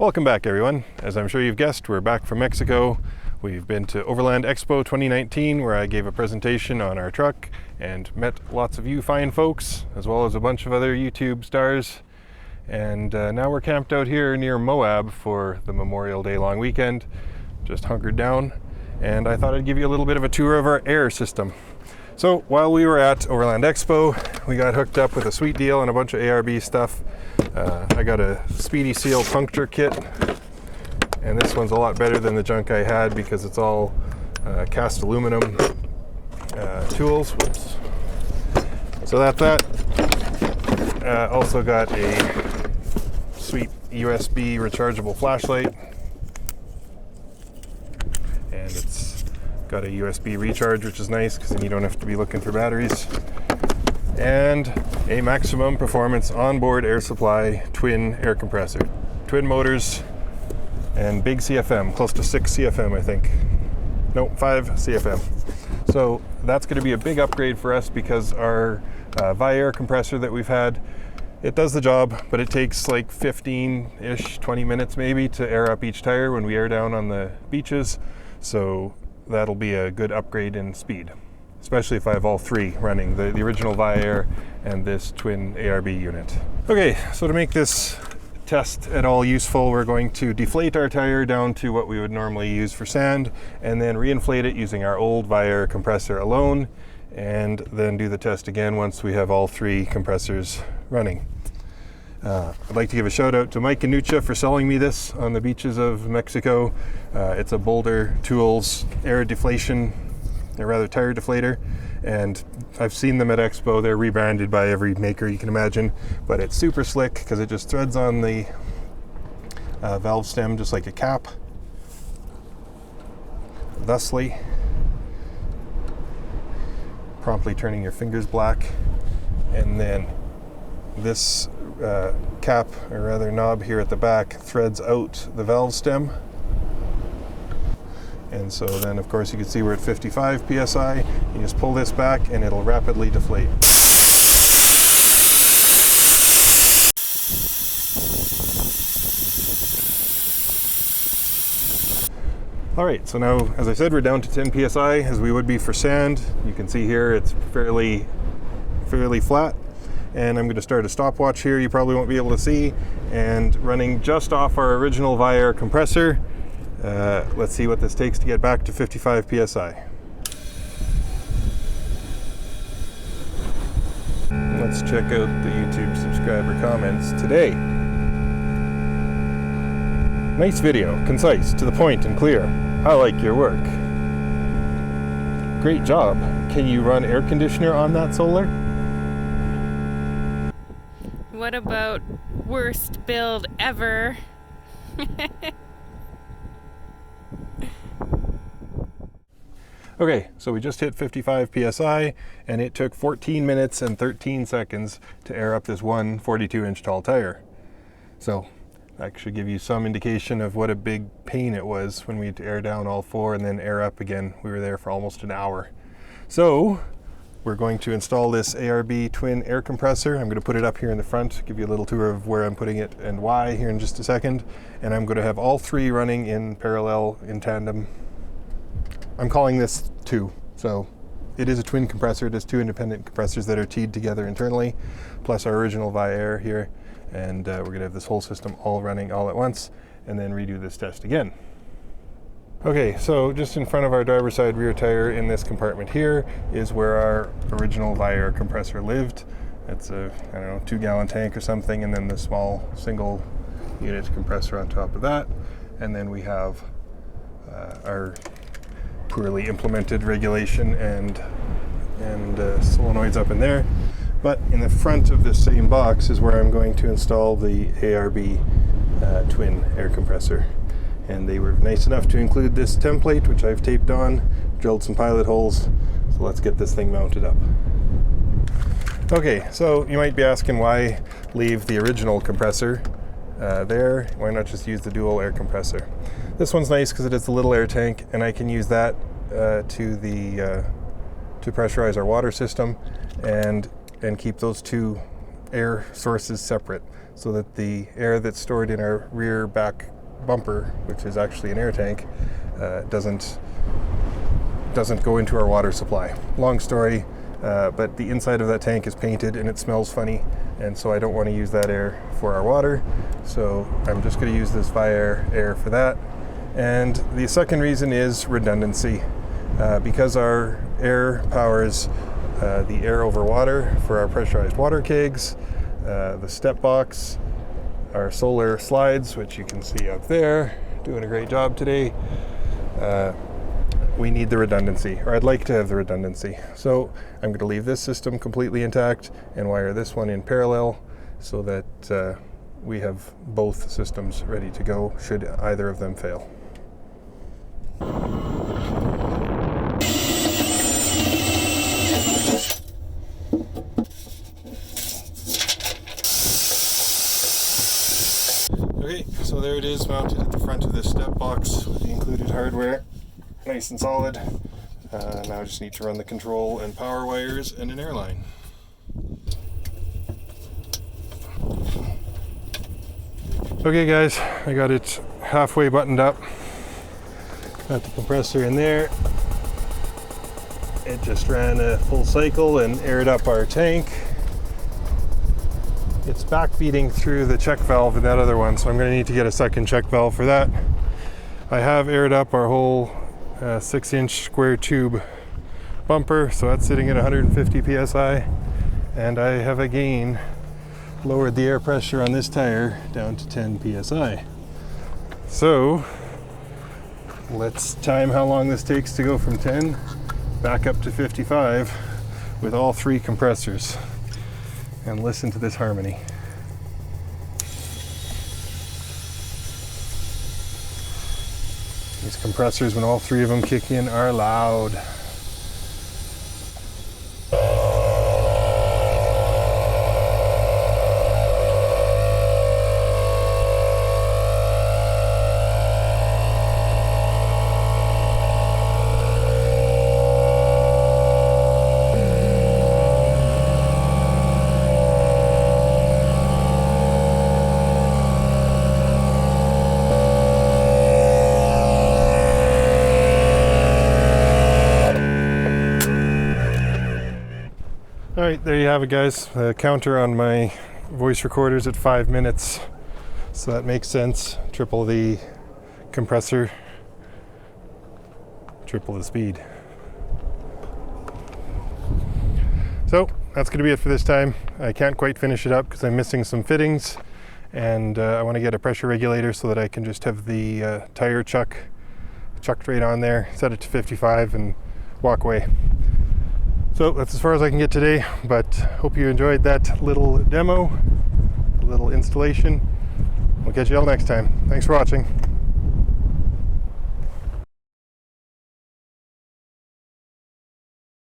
Welcome back, everyone. As I'm sure you've guessed, we're back from Mexico. We've been to Overland Expo 2019, where I gave a presentation on our truck and met lots of you fine folks, as well as a bunch of other YouTube stars. And now we're camped out here near Moab for the Memorial Day long weekend, just hunkered down. And I thought I'd give you a little bit of a tour of our air system. So while we were at Overland Expo, we got hooked up with a sweet deal and a bunch of ARB stuff. I got a Speedy Seal puncture kit, and this one's a lot better than the junk I had because it's all cast aluminum tools. Whoops. So that's that. Also got a sweet USB rechargeable flashlight, and it's got a USB recharge, which is nice because then you don't have to be looking for batteries. And a maximum performance onboard air supply twin air compressor. Twin motors and big CFM, close to 6 CFM I think. No, 5 CFM. So that's going to be a big upgrade for us because our Viair compressor that we've had, it does the job, but it takes like 15-ish, 20 minutes maybe to air up each tire when we air down on the beaches. So that'll be a good upgrade in speed, especially if I have all three running, the original Viair and this twin ARB unit. Okay, so to make this test at all useful, we're going to deflate our tire down to what we would normally use for sand, and then reinflate it using our old Viair compressor alone, and then do the test again once we have all three compressors running. I'd like to give a shout out to Mike and Nucha for selling me this on the beaches of Mexico. It's a Boulder Tools air deflation, or rather tire deflator, and I've seen them at Expo. They're rebranded by every maker you can imagine, but it's super slick because it just threads on the valve stem just like a cap, thusly promptly turning your fingers black. And then this cap, or rather knob here at the back, threads out the valve stem. And so then, of course, you can see we're at 55 PSI. You just pull this back and it'll rapidly deflate. All right, so now, as I said, we're down to 10 PSI as we would be for sand. You can see here it's fairly flat. And I'm going to start a stopwatch here. You probably won't be able to see. And running just off our original Viair compressor. Let's see what this takes to get back to 55 PSI. Let's check out the YouTube subscriber comments today. Nice video, concise, to the point and clear. I like your work. Great job. Can you run air conditioner on that solar? What about worst build ever? Okay, so we just hit 55 PSI, and it took 14 minutes and 13 seconds to air up this one 42-inch tall tire. So that should give you some indication of what a big pain it was when we had to air down all four and then air up again. We were there for almost an hour. So we're going to install this ARB Twin Air Compressor. I'm going to put it up here in the front, give you a little tour of where I'm putting it and why here in just a second. And I'm going to have all three running in parallel, in tandem. I'm calling this two, so it is a twin compressor. It is two independent compressors that are teed together internally, plus our original Viair here, and we're going to have this whole system all running all at once, and then redo this test again. Okay, so just in front of our driver's side rear tire in this compartment here is where our original Viair compressor lived. It's a, I don't know, 2-gallon tank or something, and then the small single unit compressor on top of that, and then we have our poorly implemented regulation and solenoids up in there. But in the front of this same box is where I'm going to install the ARB Twin Air Compressor. And they were nice enough to include this template, which I've taped on, drilled some pilot holes. So let's get this thing mounted up. Okay, so you might be asking why leave the original compressor there? Why not just use the dual air compressor? This one's nice because it is the little air tank, and I can use that to pressurize our water system and keep those two air sources separate, so that the air that's stored in our rear back bumper, which is actually an air tank, doesn't go into our water supply. Long story, but the inside of that tank is painted and it smells funny, and so I don't want to use that air for our water, so I'm just going to use this Viair air for that. And the second reason is redundancy. Because our air powers the air over water for our pressurized water kegs, the step box, our solar slides, which you can see out there, doing a great job today. We need the redundancy, or I'd like to have the redundancy. So I'm going to leave this system completely intact and wire this one in parallel so that we have both systems ready to go should either of them fail. Okay, so there it is, mounted at the front of this step box with the included hardware. Nice and solid. Now I just need to run the control and power wires and an air line. Okay guys, I got it halfway buttoned up. Got the compressor in there. It just ran a full cycle and aired up our tank. It's backfeeding through the check valve in that other one, so I'm going to need to get a second check valve for that. I have aired up our whole 6-inch square tube bumper, so that's sitting at 150 psi, and I have again lowered the air pressure on this tire down to 10 psi. So let's time how long this takes to go from 10 back up to 55 with all 3 compressors. And listen to this harmony. These compressors, when all 3 of them kick in, are loud. Alright, there you have it guys. The counter on my voice recorder's at 5 minutes, so that makes sense. Triple the compressor, triple the speed. So that's going to be it for this time. I can't quite finish it up because I'm missing some fittings, and I want to get a pressure regulator so that I can just have the tire chucked right on there, set it to 55 and walk away. So that's as far as I can get today, but hope you enjoyed that little demo, little installation. We'll catch you all next time. Thanks for watching.